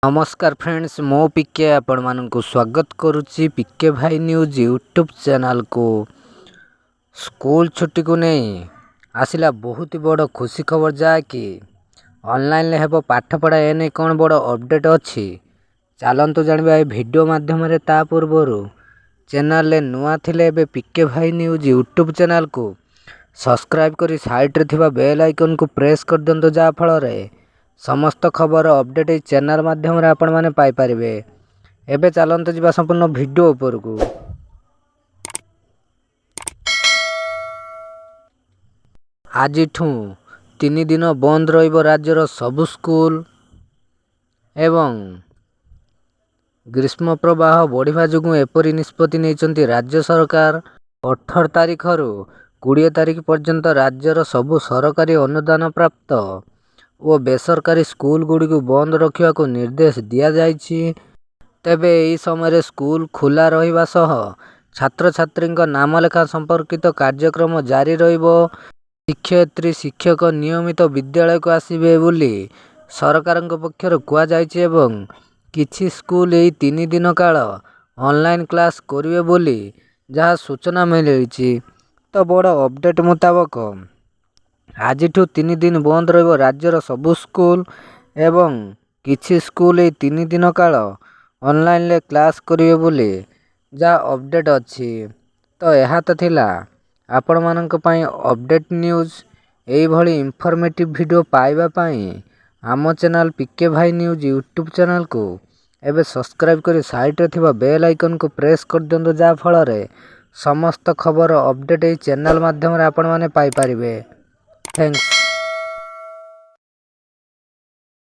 नमस्कार फ्रेंड्स, मो पिके आपण मानक स्वागत करुच्ची पिके भाई न्यूज यूट्यूब चैनल को। स्कूल छुट्टी को नहीं आसला बहुत बड़ खुशी खबर जाकि ऑनलाइन हेब पाठ पढ़ा एने कौन बड़ अपडेट अच्छी चलतु जाना ये वीडियो माध्यम ता पूर्वर चैनल नुआ थिले पिके भाई न्यूज यूट्यूब चैनल को सब्सक्राइब कर साइड रे थिबा बेल आइकन को प्रेस कर दिंतु जहाँफल समस्त खबर अपडेट ये चैनल माध्यम आपण मैंने पाइपर। एबे चलते जा संपूर्ण वीडियो उपर को। आज 3 दिन बंद राज्यर सबु स्कूल एवं ग्रीष्म प्रवाह बढ़िया जो एपरी निष्पत्ति नहीं राज्य सरकार। 18 तारीख रु 20 तारीख पर्यंत राज्यर सबु सरकारी अनुदान प्राप्त और बेसरकारी स्कूल गुड़ी को बंद रखा को निर्देश दिया जाइछि। तेबे यह समय स्कूल खुला रहिबा सह छात्र छात्री नाम लेखा संपर्कित कार्यक्रम जारी रहिबो। शिक्षयित्री शिक्षक नियमित विद्यालय को आसिबे बोली सरकार पक्षर कहुआ जाइछि एवं किछि स्कूल यही 3 दिन काल ऑनलाइन क्लास करिवे बोली जहाँ सूचना मिली। तो बड़ अपडेट मुताबक आज 3 दिन बंद रहिबो राज्यर सबु स्कूल एवं किछि स्कूल ये 3 दिन काल ऑनलाइन ले क्लास करिवे बोली जहाँ अपडेट अच्छी। तो यह तो थिला आपण मानक पई अपडेट न्यूज। यही भली इंफॉर्मेटिव वीडियो पाइबा पई आम चैनल पिके भाई न्यूज यूट्यूब चैनल को एबे सब्सक्राइब करी साइड रे थिबा बेल आइकन को प्रेस कर दिंतु जहाँ फल समस्त खबर अपडेट ये चैनल माध्यम आपण माने पाई परिबे। थैंक्स।